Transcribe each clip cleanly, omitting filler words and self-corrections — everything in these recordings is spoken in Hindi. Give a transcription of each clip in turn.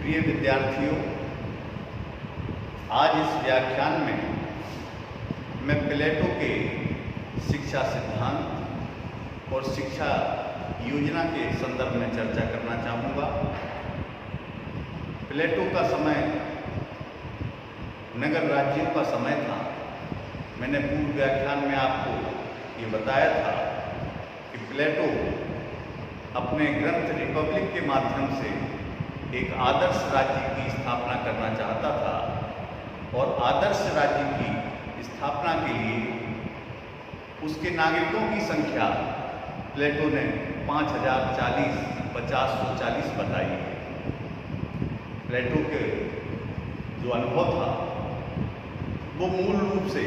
प्रिय विद्यार्थियों, आज इस व्याख्यान में मैं प्लेटो के शिक्षा सिद्धांत और शिक्षा योजना के संदर्भ में चर्चा करना चाहूँगा। प्लेटो का समय नगर राज्यों का समय था। मैंने पूर्व व्याख्यान में आपको ये बताया था कि प्लेटो अपने ग्रंथ रिपब्लिक के माध्यम से एक आदर्श राज्य की स्थापना करना चाहता था और आदर्श राज्य की स्थापना के लिए उसके नागरिकों की संख्या प्लेटो ने 5040 बताई है। प्लेटो के जो अनुभव था वो मूल रूप से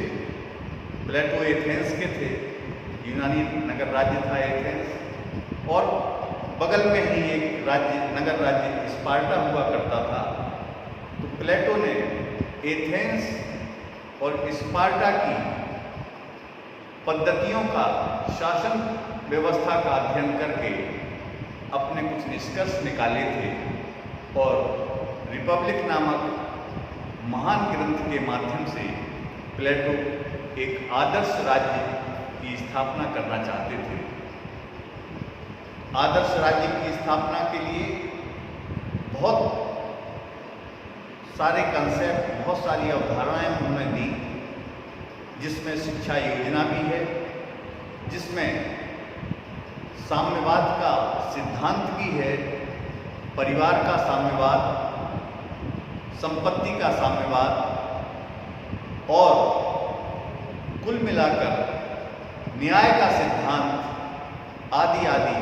प्लेटो एथेंस के थे, यूनानी नगर राज्य था एथेंस, और बगल में ही एक नगर राज्य स्पार्टा हुआ करता था। तो प्लेटो ने एथेंस और स्पार्टा की पद्धतियों का, शासन व्यवस्था का अध्ययन करके अपने कुछ निष्कर्ष निकाले थे और रिपब्लिक नामक महान ग्रंथ के माध्यम से प्लेटो एक आदर्श राज्य की स्थापना करना चाहते थे। आदर्श राज्य की स्थापना के लिए बहुत सारे कंसेप्ट, बहुत सारी अवधारणाएं उन्होंने दी, जिसमें शिक्षा योजना भी है, जिसमें साम्यवाद का सिद्धांत भी है, परिवार का साम्यवाद, संपत्ति का साम्यवाद और कुल मिलाकर न्याय का सिद्धांत आदि आदि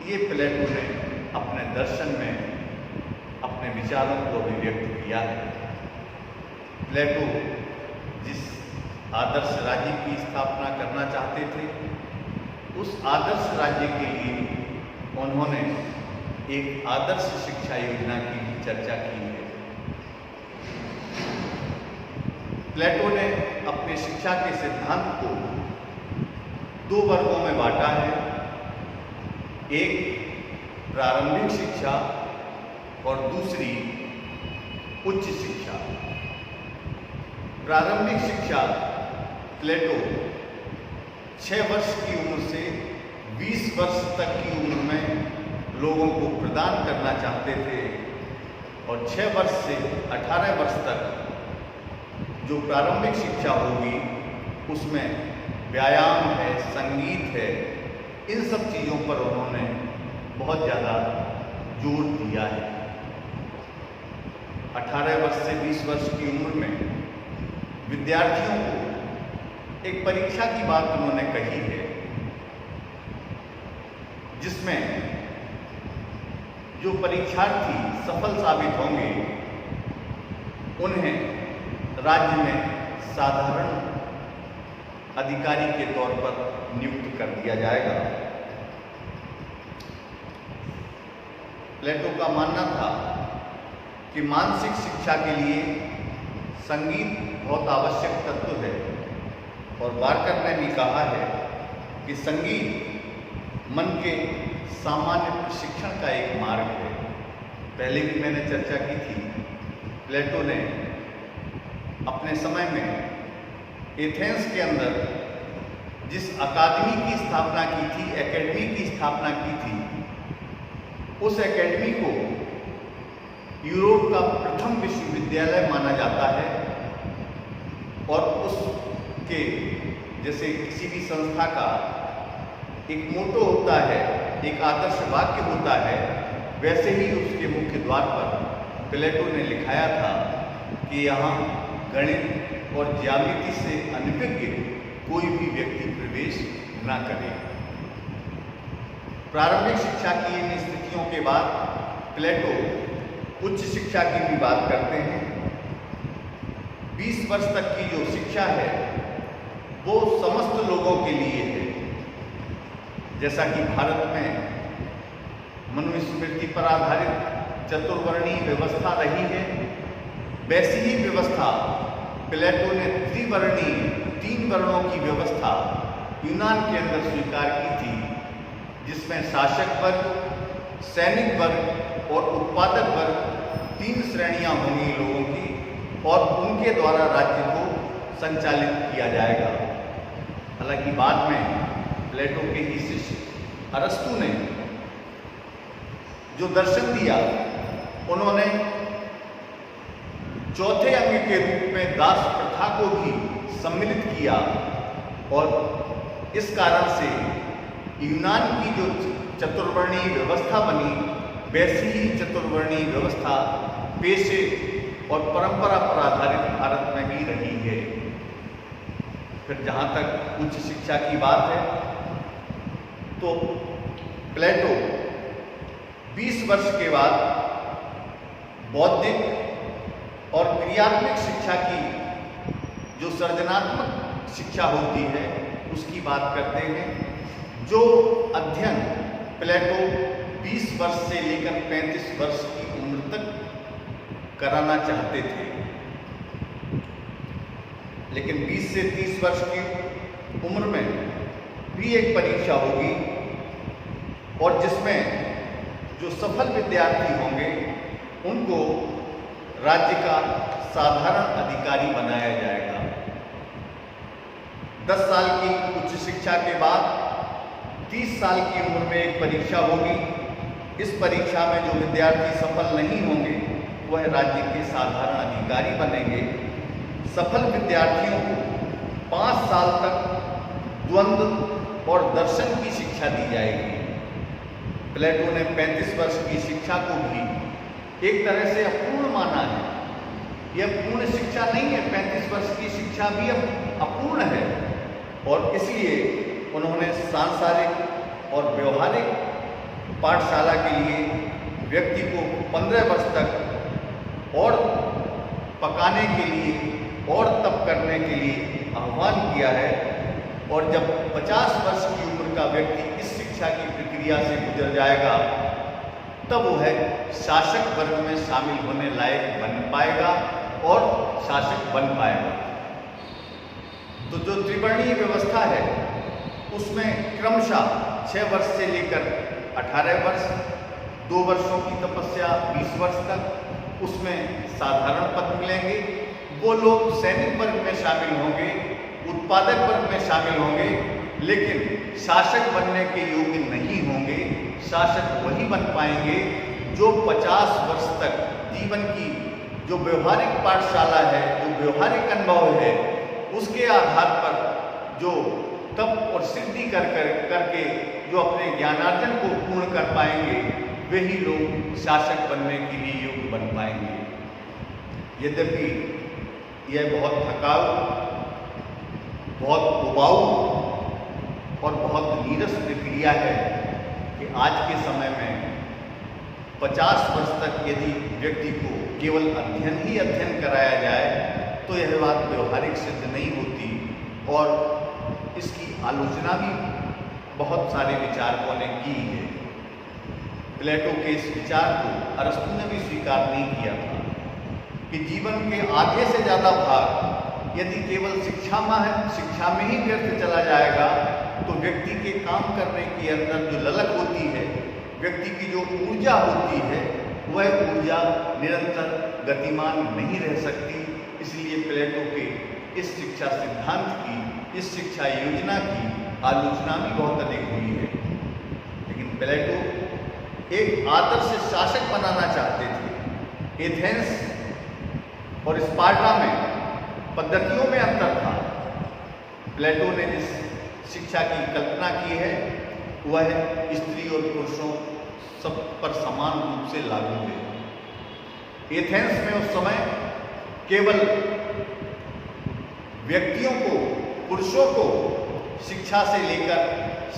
ये प्लेटो ने अपने दर्शन में अपने विचारों को अभिव्यक्त किया है। प्लेटो जिस आदर्श राज्य की स्थापना करना चाहते थे, उस आदर्श राज्य के लिए उन्होंने एक आदर्श शिक्षा योजना की भी चर्चा की है। प्लेटो ने अपने शिक्षा के सिद्धांत को दो वर्गों में बांटा है, एक प्रारंभिक शिक्षा और दूसरी उच्च शिक्षा। प्रारंभिक शिक्षा प्लेटो 6 वर्ष की उम्र से 20 वर्ष तक की उम्र में लोगों को प्रदान करना चाहते थे और 6 वर्ष से 18 वर्ष तक जो प्रारंभिक शिक्षा होगी उसमें व्यायाम है, संगीत है, इन सब चीज़ों पर उन्होंने बहुत ज़्यादा जोर दिया है। 18 वर्ष से 20 वर्ष की उम्र में विद्यार्थियों को एक परीक्षा की बात उन्होंने कही है, जिसमें जो परीक्षार्थी सफल साबित होंगे उन्हें राज्य में साधारण अधिकारी के तौर पर नियुक्त कर दिया जाएगा। प्लेटो का मानना था कि मानसिक शिक्षा के लिए संगीत बहुत आवश्यक तत्व है और बार्कर ने भी कहा है कि संगीत मन के सामान्य प्रशिक्षण का एक मार्ग है। पहले भी मैंने चर्चा की थी, प्लेटो ने अपने समय में एथेंस के अंदर जिस अकादमी की स्थापना की थी, एकेडमी की स्थापना की थी, उस एकेडमी को यूरोप का प्रथम विश्वविद्यालय माना जाता है और उसके जैसे किसी भी संस्था का एक मोटो होता है, एक आदर्श वाक्य होता है, वैसे ही उसके मुख्य द्वार पर प्लेटो ने लिखाया था कि यहाँ गणित और ज्यामिति से अनभिज्ञ कोई भी व्यक्ति प्रवेश न करे। प्रारंभिक शिक्षा की इन स्थितियों के बाद प्लेटो उच्च शिक्षा की भी बात करते हैं। 20 वर्ष तक की जो शिक्षा है वो समस्त लोगों के लिए है। जैसा कि भारत में मनुस्मृति पर आधारित चतुर्वर्णीय व्यवस्था रही है, वैसी ही व्यवस्था प्लेटो ने त्रिवर्णीय 3 वर्णों की व्यवस्था यूनान के अंदर स्वीकार की थी, जिसमें शासक वर्ग, सैनिक वर्ग और उत्पादक वर्ग 3 श्रेणियां होंगी लोगों की, और उनके द्वारा राज्य को संचालित किया जाएगा। हालांकि बाद में प्लेटो के ही शिष्य अरस्तु ने जो दर्शन दिया, उन्होंने चौथे अंग के रूप में दास प्रथा को भी सम्मिलित किया, और इस कारण से यूनान की जो चतुर्वर्णीय व्यवस्था बनी, वैसी ही चतुर्वर्णीय व्यवस्था पेशे और परंपरा पर आधारित भारत में भी रही है। फिर जहाँ तक उच्च शिक्षा की बात है, तो प्लेटो 20 वर्ष के बाद बौद्धिक और क्रियात्मक शिक्षा की जो सृजनात्मक शिक्षा होती है उसकी बात करते हैं, जो अध्ययन प्लेटो 20 वर्ष से लेकर 35 वर्ष की उम्र तक कराना चाहते थे। लेकिन 20 से 30 वर्ष की उम्र में भी एक परीक्षा होगी, और जिसमें जो सफल विद्यार्थी होंगे उनको राज्य का साधारण अधिकारी बनाया जाएगा। 10 साल की उच्च शिक्षा के बाद 30 साल की उम्र में एक परीक्षा होगी। इस परीक्षा में जो विद्यार्थी सफल नहीं होंगे वह राज्य के साधारण अधिकारी बनेंगे। सफल विद्यार्थियों को 5 साल तक द्वंद्व और दर्शन की शिक्षा दी जाएगी। प्लेटो ने 35 वर्ष की शिक्षा को भी एक तरह से अपूर्ण माना है। यह पूर्ण शिक्षा नहीं है, 35 वर्ष की शिक्षा भी अब अपूर्ण है, और इसलिए उन्होंने सांसारिक और व्यवहारिक पाठशाला के लिए व्यक्ति को 15 वर्ष तक और पकाने के लिए और तप करने के लिए आह्वान किया है। और जब 50 वर्ष की उम्र का व्यक्ति इस शिक्षा की प्रक्रिया से गुजर जाएगा, तब वह शासक वर्ग में शामिल होने लायक बन पाएगा और शासक बन पाएगा। तो जो त्रिवर्णीय व्यवस्था है उसमें क्रमशः 6 वर्ष से लेकर 18 वर्ष, 2 वर्षों की तपस्या 20 वर्ष तक उसमें साधारण पद मिलेंगे। वो लोग सैनिक वर्ग में शामिल होंगे, उत्पादक वर्ग में शामिल होंगे, लेकिन शासक बनने के योग्य नहीं होंगे। शासक वही बन पाएंगे जो 50 वर्ष तक जीवन की जो व्यवहारिक पाठशाला है, जो व्यवहारिक अनुभव है, उसके आधार पर जो तप और सिद्धि करके जो अपने ज्ञानार्जन को पूर्ण कर पाएंगे, वही लोग शासक बनने के लिए योग्य बन पाएंगे। यद्यपि यह बहुत थकाऊ, बहुत उबाऊ और बहुत नीरस प्रक्रिया है कि आज के समय में 50 वर्ष तक यदि व्यक्ति को केवल अध्ययन ही अध्ययन कराया जाए तो यह बात व्यवहारिक सिद्ध नहीं होती, और इसकी आलोचना भी बहुत सारे विचारकों ने की है। प्लेटो के इस विचार को अरस्तु ने भी स्वीकार नहीं किया था कि जीवन के आधे से ज़्यादा भाग यदि केवल शिक्षा में ही व्यर्थ चला जाएगा तो व्यक्ति के काम करने के अंदर जो ललक होती है, व्यक्ति की जो ऊर्जा होती है, वह ऊर्जा निरंतर गतिमान नहीं रह सकती। इसलिए प्लेटो के इस शिक्षा सिद्धांत की, इस शिक्षा योजना की आलोचना भी बहुत अधिक हुई है। लेकिन प्लेटो एक आदर्श शासक बनाना चाहते थे। एथेंस और स्पार्टा में पद्धतियों में अंतर था। प्लेटो ने जिस शिक्षा की कल्पना की है वह स्त्री और पुरुषों सब पर समान रूप से लागू है। एथेंस में उस समय केवल व्यक्तियों को, पुरुषों को शिक्षा से लेकर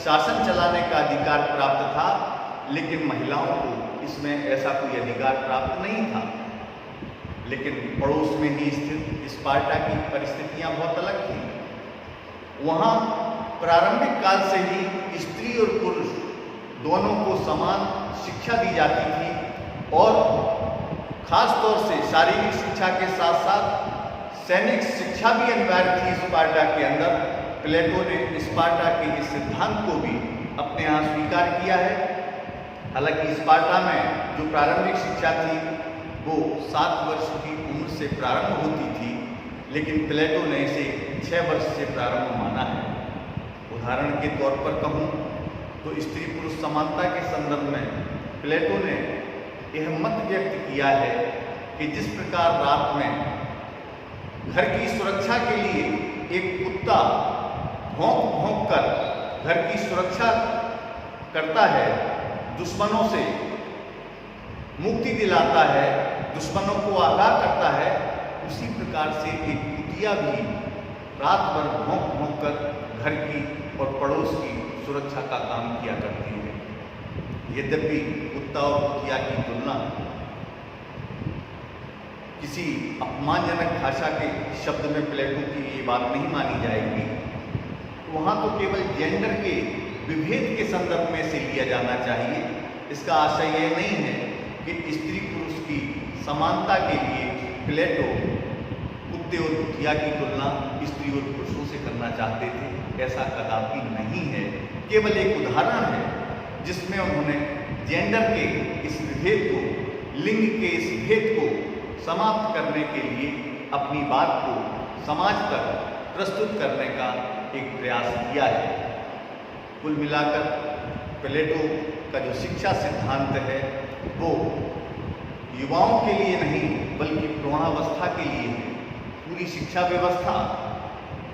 शासन चलाने का अधिकार प्राप्त था, लेकिन महिलाओं को इसमें ऐसा कोई अधिकार प्राप्त नहीं था। लेकिन पड़ोस में ही स्थित स्पार्टा की परिस्थितियां बहुत अलग थी। वहाँ प्रारंभिक काल से ही स्त्री और पुरुष दोनों को समान शिक्षा दी जाती थी, और खास तौर से शारीरिक शिक्षा के साथ साथ सैनिक शिक्षा भी अनिवार्य थी स्पार्टा के अंदर। प्लेटो ने स्पार्टा के इस सिद्धांत को भी अपने यहाँ स्वीकार किया है। हालांकि स्पार्टा में जो प्रारंभिक शिक्षा थी वो 7 वर्ष की उम्र से प्रारंभ होती थी, लेकिन प्लेटो ने इसे 6 वर्ष से प्रारंभ माना है। उदाहरण के तौर पर कहूँ तो स्त्री पुरुष समानता के संदर्भ में प्लेटो ने यह मत व्यक्त किया है कि जिस प्रकार रात में घर की सुरक्षा के लिए एक कुत्ता भौंक भौंक कर घर की सुरक्षा करता है, दुश्मनों से मुक्ति दिलाता है, दुश्मनों को आगाह करता है, उसी प्रकार से एक कुतिया भी रात भर भौंक भौंक कर घर की और पड़ोस की सुरक्षा का काम किया करती है। यद्यपि कुत्ता और कुतिया की तुलना किसी अपमानजनक भाषा के शब्द में प्लेटो की ये बात नहीं मानी जाएगी, वहाँ तो केवल जेंडर के विभेद के संदर्भ में से लिया जाना चाहिए। इसका आशय यह नहीं है कि स्त्री पुरुष की समानता के लिए प्लेटो कुत्ते और कुतिया की तुलना स्त्री और पुरुषों से करना चाहते थे। ऐसा कदापि नहीं है, केवल एक उदाहरण है जिसमें उन्होंने जेंडर के इस विभेद को, लिंग के इस भेद को समाप्त करने के लिए अपनी बात को समाज तक प्रस्तुत करने का एक प्रयास किया है। कुल मिलाकर प्लेटो का जो शिक्षा सिद्धांत है वो युवाओं के लिए नहीं बल्कि प्रौढ़ावस्था के लिए है। पूरी शिक्षा व्यवस्था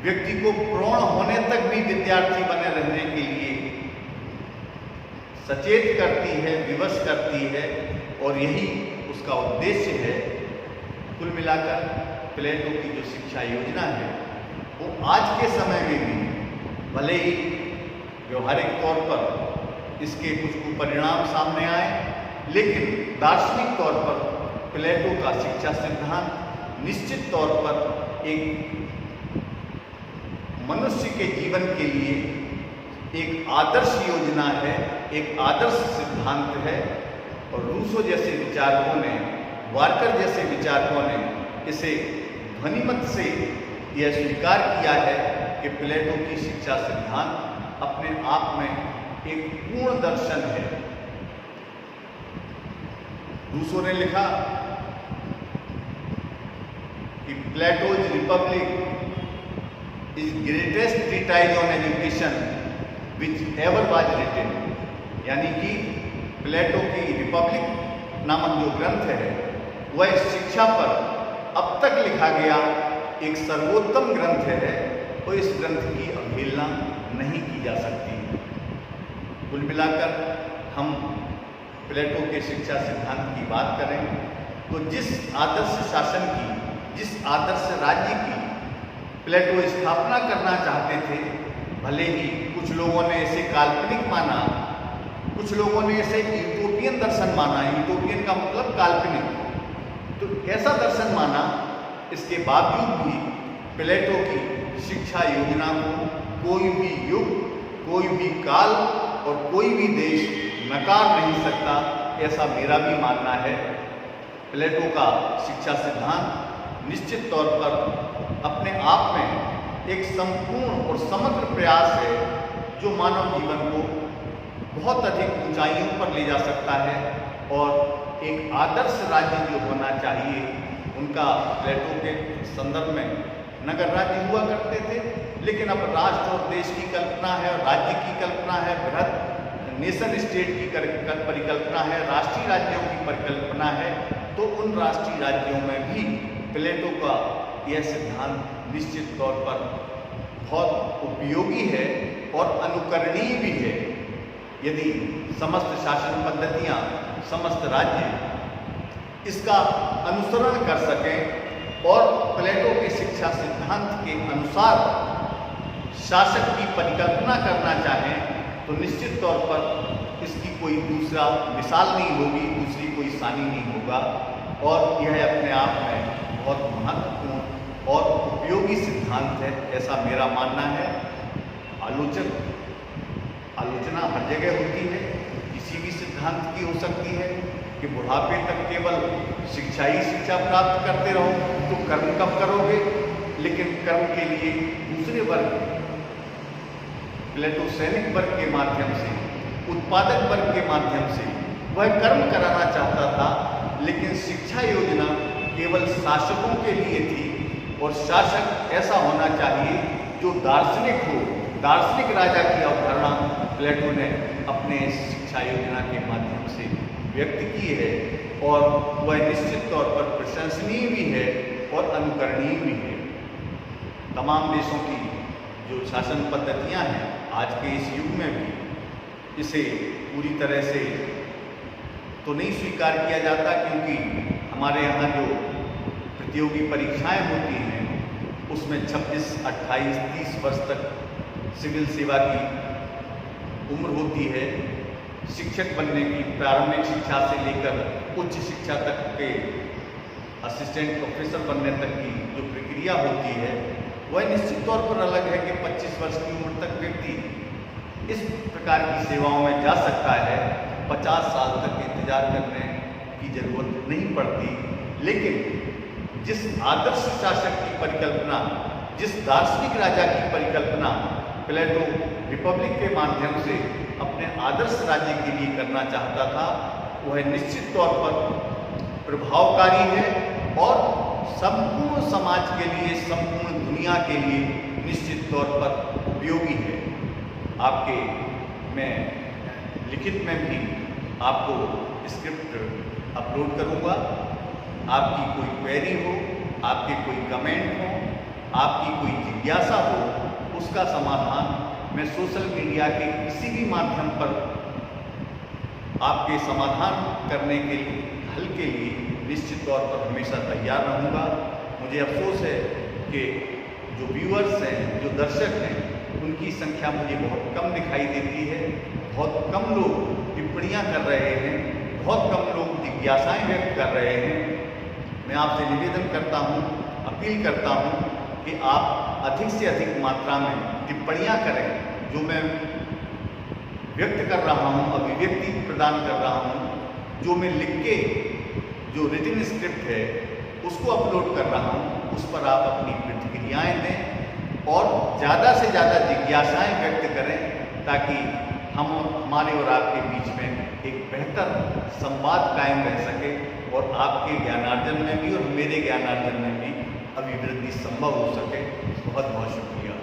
व्यक्ति को प्रौढ़ होने तक भी विद्यार्थी बने रहने के लिए सचेत करती है, विवश करती है, और यही उसका उद्देश्य है। कुल मिलाकर प्लेटो की जो शिक्षा योजना है वो आज के समय में भी भले ही व्यवहारिक तौर पर इसके कुछ कुपरिणाम सामने आए, लेकिन दार्शनिक तौर पर प्लेटो का शिक्षा सिद्धांत निश्चित तौर पर एक मनुष्य के जीवन के लिए एक आदर्श योजना है, एक आदर्श सिद्धांत है। और रूसो जैसे विचारकों ने, वार्कर जैसे विचारकों ने इसे ध्वनिमत से यह स्वीकार किया है कि प्लेटो की शिक्षा सिद्धांत अपने आप में एक पूर्ण दर्शन है। रूसो ने लिखा कि Plato's Republic is greatest treatise on education which ever was written, यानी कि प्लेटो की रिपब्लिक नामक जो ग्रंथ है वह शिक्षा पर अब तक लिखा गया एक सर्वोत्तम ग्रंथ है, तो इस ग्रंथ की अवहेलना नहीं की जा सकती। कुल मिलाकर हम प्लेटो के शिक्षा सिद्धांत की बात करें तो जिस आदर्श शासन की, जिस आदर्श राज्य की प्लेटो स्थापना करना चाहते थे, भले ही कुछ लोगों ने इसे काल्पनिक माना, कुछ लोगों ने इसे यूटोपियन दर्शन माना, यूटोपियन का मतलब काल्पनिक, तो कैसा दर्शन माना, इसके बावजूद भी प्लेटो की शिक्षा योजना को कोई भी युग, कोई भी काल और कोई भी देश नकार नहीं सकता, ऐसा मेरा भी मानना है। प्लेटो का शिक्षा सिद्धांत निश्चित तौर पर अपने आप में एक संपूर्ण और समग्र प्रयास है जो मानव जीवन को बहुत अधिक ऊंचाइयों पर ले जा सकता है। और एक आदर्श राज्य जो होना चाहिए, उनका प्लेटो के संदर्भ में नगर राज्य हुआ करते थे, लेकिन अब राष्ट्र और देश की कल्पना है, और राज्य की कल्पना है, बृहद नेशन स्टेट की परिकल्पना है, राष्ट्रीय राज्यों की परिकल्पना है। तो उन राष्ट्रीय राज्यों में भी प्लेटो का यह सिद्धांत निश्चित तौर पर बहुत उपयोगी है और अनुकरणीय भी है। यदि समस्त शासन पद्धतियाँ, समस्त राज्य इसका अनुसरण कर सकें और प्लेटो के शिक्षा सिद्धांत के अनुसार शासक की परिकल्पना करना चाहें, तो निश्चित तौर पर इसकी कोई दूसरा मिसाल नहीं होगी, दूसरी कोई सानी नहीं होगा। और यह अपने आप में बहुत महत्वपूर्ण और उपयोगी सिद्धांत है, ऐसा मेरा मानना है। आलोचना हर जगह होती है, किसी भी सिद्धांत की हो सकती है कि बुढ़ापे तक केवल शिक्षा ही शिक्षा प्राप्त करते रहो तो कर्म कब करोगे। लेकिन कर्म के लिए दूसरे वर्ग, प्लेटो सैनिक वर्ग के माध्यम से, उत्पादक वर्ग के माध्यम से वह कर्म कराना चाहता था, लेकिन शिक्षा योजना केवल शासकों के लिए थी और शासक ऐसा होना चाहिए जो दार्शनिक हो। दार्शनिक राजा की अवधारणा प्लेटो ने अपने शिक्षा योजना के माध्यम से व्यक्त की है और वह निश्चित तौर पर प्रशंसनीय भी है और अनुकरणीय भी है। तमाम देशों की जो शासन पद्धतियां हैं आज के इस युग में भी इसे पूरी तरह से तो नहीं स्वीकार किया जाता, क्योंकि हमारे यहाँ जो प्रतियोगी परीक्षाएं होती हैं उसमें 26, 28, 30 वर्ष तक सिविल सेवा की उम्र होती है। शिक्षक बनने की प्रारंभिक शिक्षा से लेकर उच्च शिक्षा तक के असिस्टेंट प्रोफेसर बनने तक की जो प्रक्रिया होती है वह निश्चित तौर पर अलग है कि 25 वर्ष की उम्र तक व्यक्ति इस प्रकार की सेवाओं में जा सकता है। 50 साल तक इंतजार करने की जरूरत नहीं पड़ती। लेकिन जिस आदर्श शासक की परिकल्पना, जिस दार्शनिक राजा की परिकल्पना प्लेटो रिपब्लिक के माध्यम से अपने आदर्श राज्य के लिए करना चाहता था, वह निश्चित तौर पर प्रभावकारी है और संपूर्ण समाज के लिए, संपूर्ण दुनिया के लिए निश्चित तौर पर उपयोगी है। आपके मैं लिखित में भी आपको स्क्रिप्ट अपलोड करूंगा। आपकी कोई क्वेरी हो, आपके कोई कमेंट हो, आपकी कोई जिज्ञासा हो, उसका समाधान मैं सोशल मीडिया के किसी भी माध्यम पर आपके समाधान करने के लिए, हल के लिए निश्चित तौर पर हमेशा तैयार रहूँगा। मुझे अफसोस है कि जो व्यूअर्स हैं, जो दर्शक हैं, उनकी संख्या मुझे बहुत कम दिखाई देती है। बहुत कम लोग टिप्पणियाँ कर रहे हैं, बहुत कम लोग जिज्ञासाएं व्यक्त कर रहे हैं। मैं आपसे निवेदन करता हूँ, अपील करता हूँ कि आप अधिक से अधिक मात्रा में टिप्पणियाँ करें। जो मैं व्यक्त कर रहा हूँ, अभिव्यक्ति प्रदान कर रहा हूँ, जो मैं लिख के जो रिटन स्क्रिप्ट है उसको अपलोड कर रहा हूँ, उस पर आप अपनी प्रतिक्रियाएं दें और ज़्यादा से ज़्यादा जिज्ञासाएं व्यक्त करें, ताकि हमारे और आपके बीच में एक बेहतर संवाद कायम रह सके और आपके ज्ञानार्जन में भी और मेरे ज्ञानार्जन में भी अभिवृद्धि संभव हो सके। बहुत बहुत शुक्रिया।